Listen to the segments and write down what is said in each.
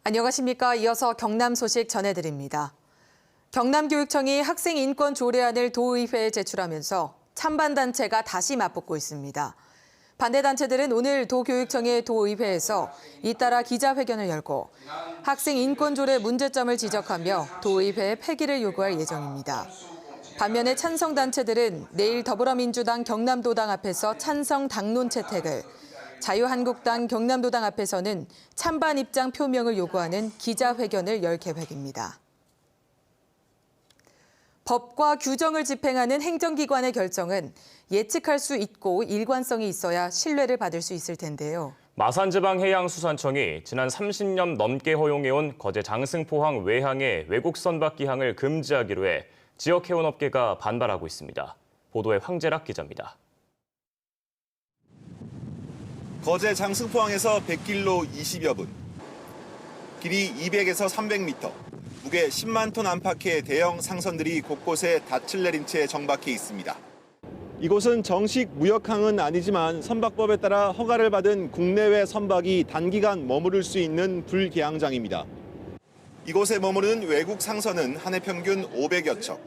안녕하십니까. 이어서 경남 소식 전해드립니다. 경남교육청이 학생 인권 조례안을 도의회에 제출하면서 찬반 단체가 다시 맞붙고 있습니다. 반대 단체들은 오늘 도교육청의 도의회에서 잇따라 기자회견을 열고 학생 인권 조례 문제점을 지적하며 도의회 폐기를 요구할 예정입니다. 반면에 찬성 단체들은 내일 더불어민주당 경남도당 앞에서 찬성 당론 채택을, 자유한국당 경남도당 앞에서는 찬반 입장 표명을 요구하는 기자회견을 열 계획입니다. 법과 규정을 집행하는 행정기관의 결정은 예측할 수 있고 일관성이 있어야 신뢰를 받을 수 있을 텐데요. 마산지방해양수산청이 지난 30년 넘게 허용해온 거제 장승포항 외항의 외국 선박 기항을 금지하기로 해 지역 해운업계가 반발하고 있습니다. 보도에 황재락 기자입니다. 거제 장승포항에서 100길로 20여 분, 길이 200에서 300m, 무게 10만 톤 안팎의 대형 상선들이 곳곳에 닻을 내린 채 정박해 있습니다. 이곳은 정식 무역항은 아니지만 선박법에 따라 허가를 받은 국내외 선박이 단기간 머무를 수 있는 불개항장입니다. 이곳에 머무르는 외국 상선은 한 해 평균 500여 척,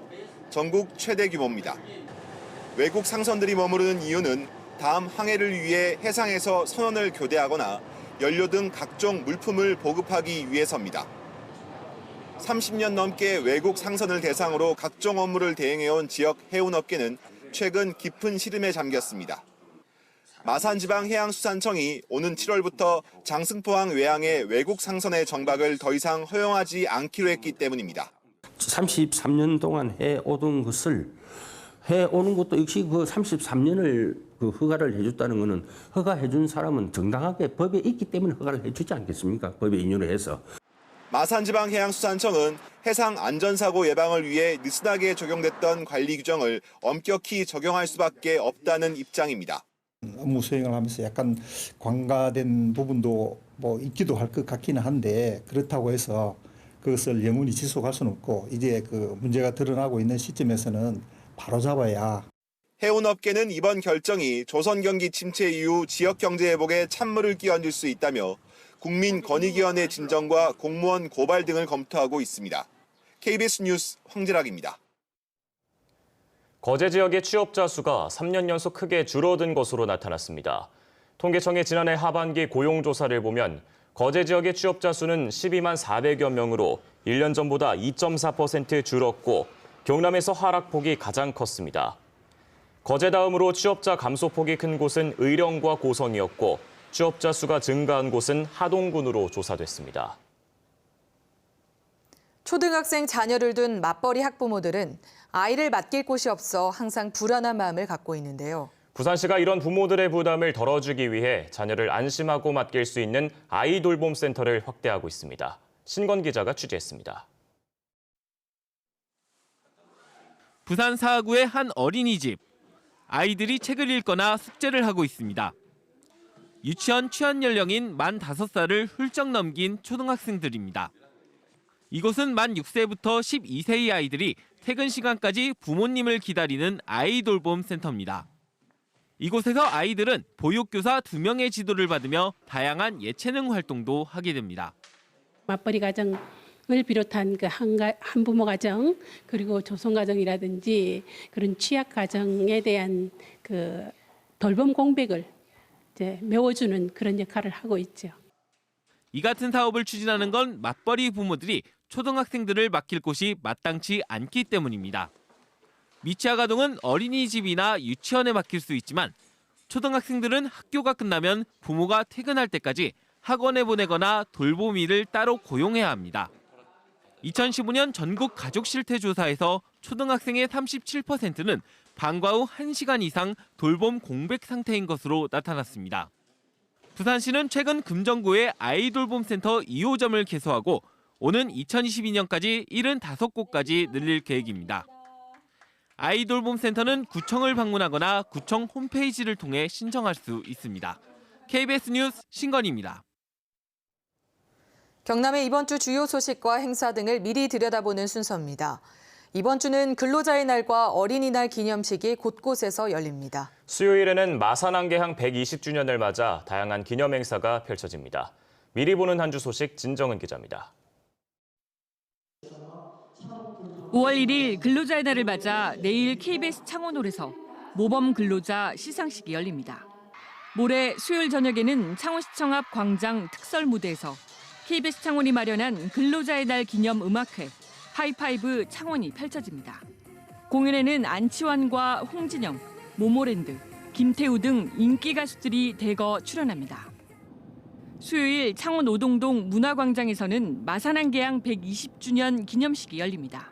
전국 최대 규모입니다. 외국 상선들이 머무르는 이유는 다음 항해를 위해 해상에서 선원을 교대하거나 연료 등 각종 물품을 보급하기 위해서입니다. 30년 넘게 외국 상선을 대상으로 각종 업무를 대행해온 지역 해운업계는 최근 깊은 시름에 잠겼습니다. 마산지방해양수산청이 오는 7월부터 장승포항 외항의 외국 상선의 정박을 더 이상 허용하지 않기로 했기 때문입니다. 33년 동안 해오던 것을 해오는 것도 역시 그 33년을 허가를 해줬다는 것은 허가해준 사람은 정당하게 법에 있기 때문에 허가를 해주지 않겠습니까? 법에 인용을 해서. 마산지방해양수산청은 해상 안전사고 예방을 위해 느슨하게 적용됐던 관리 규정을 엄격히 적용할 수밖에 없다는 입장입니다. 업무 수행을 하면서 약간 관가된 부분도 있기도 할 것 같기는 한데 그렇다고 해서 그것을 영원히 지속할 수는 없고 이제 그 문제가 드러나고 있는 시점에서는 바로잡아야. 해운업계는 이번 결정이 조선 경기 침체 이후 지역 경제 회복에 찬물을 끼얹을 수 있다며 국민권익위원회 진정과 공무원 고발 등을 검토하고 있습니다. KBS 뉴스 황재락입니다. 거제 지역의 취업자 수가 3년 연속 크게 줄어든 것으로 나타났습니다. 통계청의 지난해 하반기 고용조사를 보면 거제 지역의 취업자 수는 12만 400여 명으로 1년 전보다 2.4% 줄었고 경남에서 하락폭이 가장 컸습니다. 거제 다음으로 취업자 감소폭이 큰 곳은 의령과 고성이었고 취업자 수가 증가한 곳은 하동군으로 조사됐습니다. 초등학생 자녀를 둔 맞벌이 학부모들은 아이를 맡길 곳이 없어 항상 불안한 마음을 갖고 있는데요. 부산시가 이런 부모들의 부담을 덜어주기 위해 자녀를 안심하고 맡길 수 있는 아이 돌봄 센터를 확대하고 있습니다. 신건 기자가 취재했습니다. 부산 사하구의 한 어린이집. 아이들이 책을 읽거나 숙제를 하고 있습니다. 유치원 취한 연령인 만 5살을 훌쩍 넘긴 초등학생들입니다. 이곳은 만 6세부터 12세의 아이들이 퇴근 시간까지 부모님을 기다리는 아이 돌봄 센터입니다. 이곳에서 아이들은 보육교사 2명의 지도를 받으며 다양한 예체능 활동도 하게 됩니다. 맞벌이 가정을 비롯한 그 한부모 가정 그리고 조성 가정이라든지 그런 취약 가정에 대한 그 돌봄 공백을 이제 메워주는 그런 역할을 하고 있죠. 이 같은 사업을 추진하는 건 맞벌이 부모들이 초등학생들을 맡길 곳이 마땅치 않기 때문입니다. 미취학 아동은 어린이집이나 유치원에 맡길 수 있지만 초등학생들은 학교가 끝나면 부모가 퇴근할 때까지 학원에 보내거나 돌보미를 따로 고용해야 합니다. 2015년 전국 가족 실태 조사에서 초등학생의 37%는 방과 후 1시간 이상 돌봄 공백 상태인 것으로 나타났습니다. 부산시는 최근 금정구에 아이 돌봄 센터 2호점을 개소하고 오는 2022년까지 75곳까지 늘릴 계획입니다. 아이 돌봄 센터는 구청을 방문하거나 구청 홈페이지를 통해 신청할 수 있습니다. KBS 뉴스 신건희입니다. 경남의 이번 주 주요 소식과 행사 등을 미리 들여다보는 순서입니다. 이번 주는 근로자의 날과 어린이날 기념식이 곳곳에서 열립니다. 수요일에는 마산항개항 120주년을 맞아 다양한 기념 행사가 펼쳐집니다. 미리 보는 한 주 소식 진정은 기자입니다. 5월 1일 근로자의 날을 맞아 내일 KBS 창원홀에서 모범 근로자 시상식이 열립니다. 모레 수요일 저녁에는 창원시청 앞 광장 특설 무대에서 KBS 창원이 마련한 근로자의 날 기념 음악회 하이파이브 창원이 펼쳐집니다. 공연에는 안치환과 홍진영, 모모랜드, 김태우 등 인기 가수들이 대거 출연합니다. 수요일 창원 오동동 문화광장에서는 마산항 개항 120주년 기념식이 열립니다.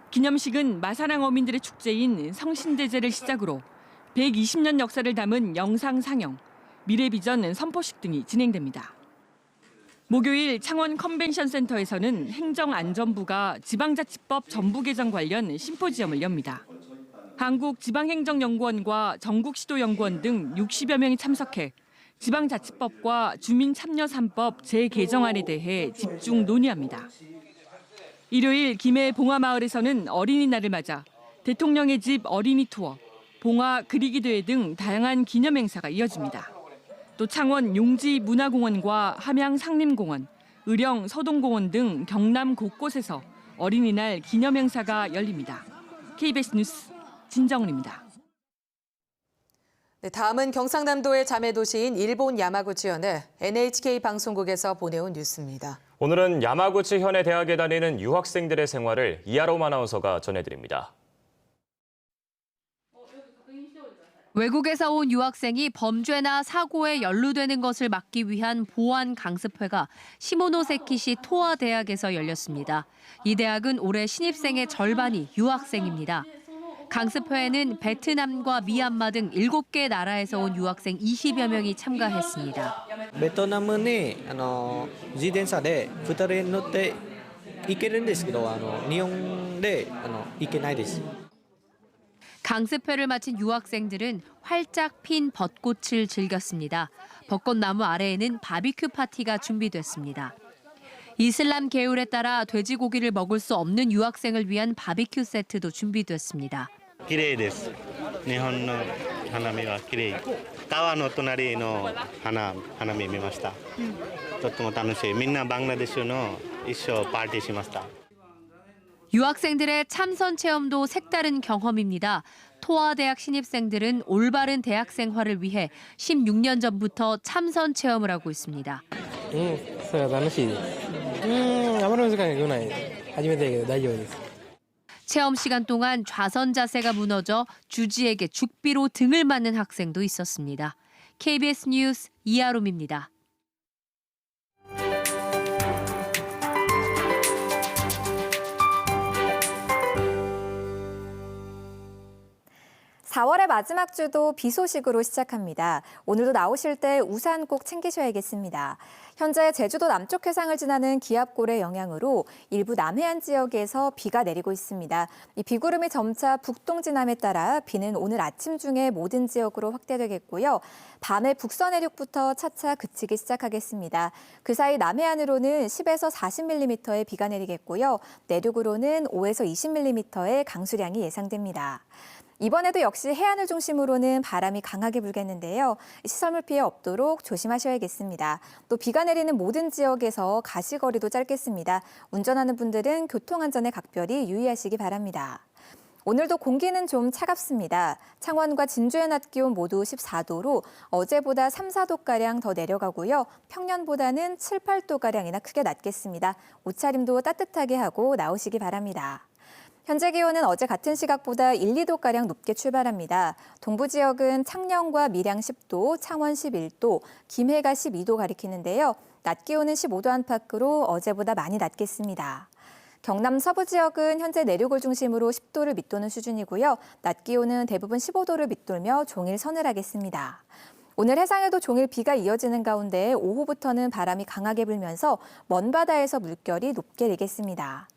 기념식은 마산항 어민들의 축제인 성신대제를 시작으로 120년 역사를 담은 영상 상영, 미래비전 선포식 등이 진행됩니다. 목요일 창원 컨벤션센터에서는 행정안전부가 지방자치법 전부 개정 관련 심포지엄을 엽니다. 한국지방행정연구원과 전국시도연구원 등 60여 명이 참석해 지방자치법과 주민참여 3법 재개정안에 대해 집중 논의합니다. 일요일 김해 봉화마을에서는 어린이날을 맞아 대통령의 집 어린이 투어, 봉화 그리기 대회 등 다양한 기념 행사가 이어집니다. 또 창원 용지 문화공원과 함양 상림공원, 의령 서동공원 등 경남 곳곳에서 어린이날 기념 행사가 열립니다. KBS 뉴스 진정은입니다. 네, 다음은 경상남도의 자매도시인 일본 야마구치 현의 NHK 방송국에서 보내온 뉴스입니다. 오늘은 야마구치 현의 대학에 다니는 유학생들의 생활을 이하롬 아나운서가 전해드립니다. 외국에서 온 유학생이 범죄나 사고에 연루되는 것을 막기 위한 보안 강습회가 시모노세키시 토아 대학에서 열렸습니다. 이 대학은 올해 신입생의 절반이 유학생입니다. 강습회에는 베트남과 미얀마 등 7개 나라에서 온 유학생 20여 명이 참가했습니다. ベトナムに自転車で2人乗って行けるんですけど日本で行けないです。 강습회를 마친 유학생들은 활짝 핀 벚꽃을 즐겼습니다. 벚꽃나무 아래에는 바비큐 파티가 준비됐습니다. 이슬람 계율에 따라 돼지고기를 먹을 수 없는 유학생을 위한 바비큐 세트도 준비됐습니다. 綺麗です。日本の花見は綺麗。川の隣の花見見ました。とっても楽しい。みんなバングラデシュの一緒パーティーしました。 유학생들의 참선 체험도 색다른 경험입니다. 토아대학 신입생들은 올바른 대학 생활을 위해 16년 전부터 참선 체험을 하고 있습니다. それは楽しいです。あまり難しくない。初めてだけど大丈夫です。 체험 시간 동안 좌선 자세가 무너져 주지에게 죽비로 등을 맞는 학생도 있었습니다. KBS 뉴스 이하롬입니다. (4월의) 마지막 주도 비 소식으로 시작합니다. 오늘도 나오실 때 우산 꼭 챙기셔야겠습니다. 현재 제주도 남쪽 해상을 지나는 기압골의 영향으로 일부 남해안 지역에서 비가 내리고 있습니다. 이 비구름이 점차 북동진함에 따라 비는 오늘 아침 중에 모든 지역으로 확대되겠고요. 밤에 북서 내륙부터 차차 그치기 시작하겠습니다. 그 사이 남해안으로는 10에서 40mm의 비가 내리겠고요. 내륙으로는 5에서 20mm의 강수량이 예상됩니다. 이번에도 역시 해안을 중심으로는 바람이 강하게 불겠는데요. 시설물 피해 없도록 조심하셔야겠습니다. 또 비가 내리는 모든 지역에서 가시거리도 짧겠습니다. 운전하는 분들은 교통안전에 각별히 유의하시기 바랍니다. 오늘도 공기는 좀 차갑습니다. 창원과 진주의 낮 기온 모두 14도로 어제보다 3, 4도가량 더 내려가고요. 평년보다는 7, 8도가량이나 크게 낮겠습니다. 옷차림도 따뜻하게 하고 나오시기 바랍니다. 현재 기온은 어제 같은 시각보다 1, 2도가량 높게 출발합니다. 동부 지역은 창녕과 밀양 10도, 창원 11도, 김해가 12도 가리키는데요. 낮 기온은 15도 안팎으로 어제보다 많이 낮겠습니다. 경남 서부 지역은 현재 내륙을 중심으로 10도를 밑도는 수준이고요. 낮 기온은 대부분 15도를 밑돌며 종일 서늘하겠습니다. 오늘 해상에도 종일 비가 이어지는 가운데 오후부터는 바람이 강하게 불면서 먼 바다에서 물결이 높게 일겠습니다.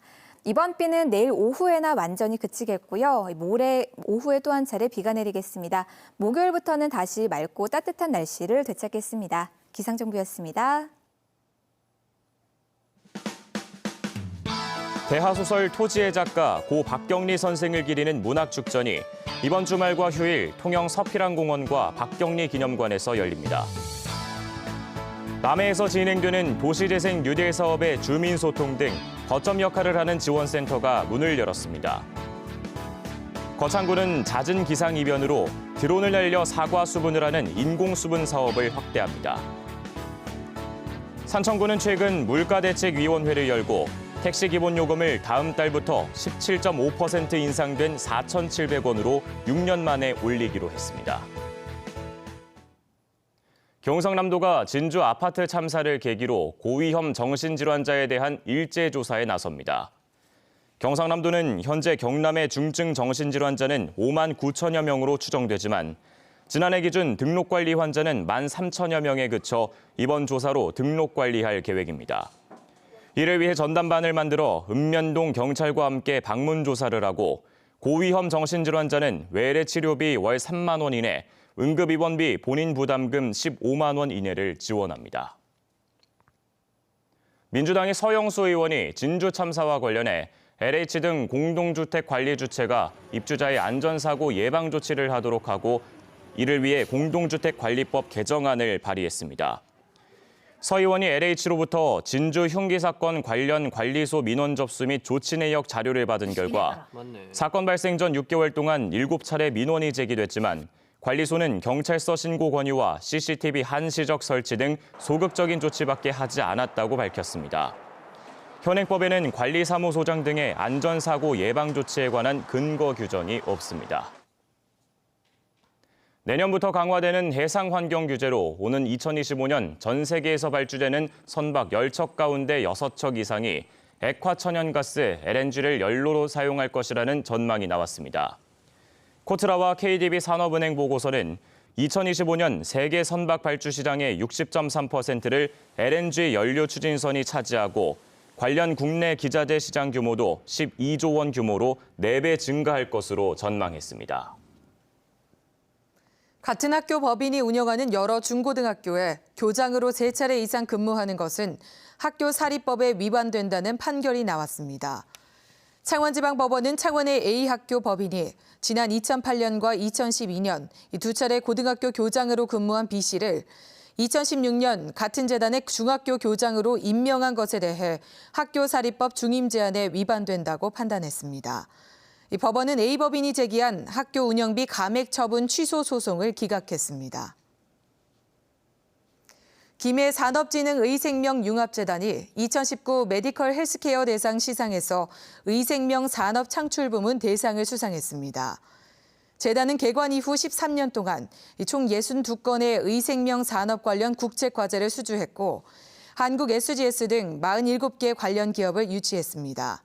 이번 비는 내일 오후에나 완전히 그치겠고요. 모레 오후에 또 한 차례 비가 내리겠습니다. 목요일부터는 다시 맑고 따뜻한 날씨를 되찾겠습니다. 기상정보였습니다. 대하소설 토지의 작가 고 박경리 선생을 기리는 문학축전이 이번 주말과 휴일 통영 서피랑공원과 박경리 기념관에서 열립니다. 남해에서 진행되는 도시재생 뉴딜 사업의 주민소통 등 거점 역할을 하는 지원센터가 문을 열었습니다. 거창군은 잦은 기상이변으로 드론을 날려 사과 수분을 하는 인공수분 사업을 확대합니다. 산청군은 최근 물가대책위원회를 열고 택시 기본요금을 다음 달부터 17.5% 인상된 4,700원으로 6년 만에 올리기로 했습니다. 경상남도가 진주 아파트 참사를 계기로 고위험 정신질환자에 대한 일제조사에 나섭니다. 경상남도는 현재 경남의 중증 정신질환자는 5만 9천여 명으로 추정되지만 지난해 기준 등록관리 환자는 1만 3천여 명에 그쳐 이번 조사로 등록관리할 계획입니다. 이를 위해 전담반을 만들어 읍면동 경찰과 함께 방문 조사를 하고 고위험 정신질환자는 외래 치료비 월 3만 원 이내, 응급입원비 본인 부담금 15만 원 이내를 지원합니다. 민주당의 서영수 의원이 진주 참사와 관련해 LH 등 공동주택 관리 주체가 입주자의 안전사고 예방 조치를 하도록 하고 이를 위해 공동주택관리법 개정안을 발의했습니다. 서 의원이 LH로부터 진주 흉기 사건 관련 관리소 민원 접수 및 조치 내역 자료를 받은 결과 사건 발생 전 6개월 동안 7차례 민원이 제기됐지만 관리소는 경찰서 신고 권유와 CCTV 한시적 설치 등 소극적인 조치밖에 하지 않았다고 밝혔습니다. 현행법에는 관리사무소장 등의 안전사고 예방 조치에 관한 근거 규정이 없습니다. 내년부터 강화되는 해상 환경 규제로 오는 2025년 전 세계에서 발주되는 선박 10척 가운데 6척 이상이 액화천연가스 LNG를 연료로 사용할 것이라는 전망이 나왔습니다. 코트라와 KDB 산업은행 보고서는 2025년 세계 선박 발주 시장의 60.3%를 LNG 연료 추진선이 차지하고 관련 국내 기자재 시장 규모도 12조 원 규모로 4배 증가할 것으로 전망했습니다. 같은 학교 법인이 운영하는 여러 중고등학교에 교장으로 3차례 이상 근무하는 것은 학교 사립법에 위반된다는 판결이 나왔습니다. 창원지방법원은 창원의 A학교 법인이 지난 2008년과 2012년 이 2차례 고등학교 교장으로 근무한 B씨를 2016년 같은 재단의 중학교 교장으로 임명한 것에 대해 학교 사립법 중임 제한에 위반된다고 판단했습니다. 이 법원은 A법인이 제기한 학교 운영비 감액 처분 취소 소송을 기각했습니다. 김해 산업진흥의생명융합재단이 2019 메디컬 헬스케어 대상 시상에서 의생명 산업 창출 부문 대상을 수상했습니다. 재단은 개관 이후 13년 동안 총 62건의 의생명 산업 관련 국제 과제를 수주했고 한국 SGS 등 47개 관련 기업을 유치했습니다.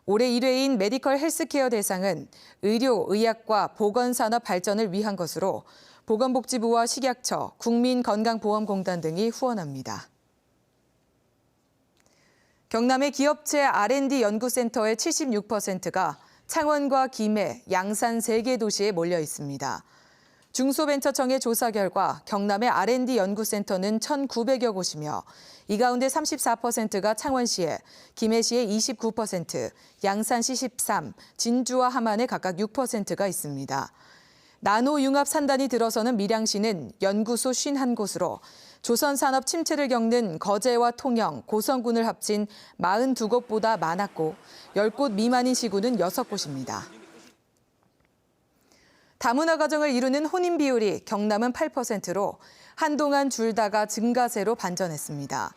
올해 1회인 메디컬 헬스케어 대상은 의료, 의학과 보건산업 발전을 위한 것으로 보건복지부와 식약처, 국민건강보험공단 등이 후원합니다. 경남의 기업체 R&D 연구센터의 76%가 창원과 김해, 양산 3개 도시에 몰려 있습니다. 중소벤처청의 조사 결과 경남의 R&D 연구센터는 1,900여 곳이며 이 가운데 34%가 창원시에, 김해시에 29%, 양산시 13%, 진주와 함안에 각각 6%가 있습니다. 나노융합 산단이 들어서는 밀양시는 연구소 51곳으로 조선산업 침체를 겪는 거제와 통영, 고성군을 합친 42곳보다 많았고 10곳 미만인 시군은 6곳입니다. 다문화 가정을 이루는 혼인 비율이 경남은 8%로 한동안 줄다가 증가세로 반전했습니다.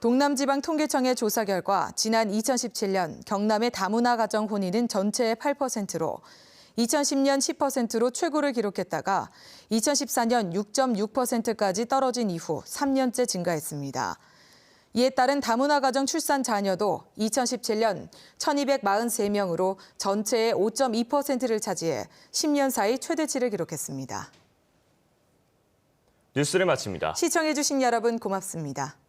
동남지방통계청의 조사 결과 지난 2017년 경남의 다문화 가정 혼인은 전체의 8%로 2010년 10%로 최고를 기록했다가 2014년 6.6%까지 떨어진 이후 3년째 증가했습니다. 이에 따른 다문화 가정 출산 자녀도 2017년 1,243명으로 전체의 5.2%를 차지해 10년 사이 최대치를 기록했습니다. 뉴스를 마칩니다. 시청해주신 여러분 고맙습니다.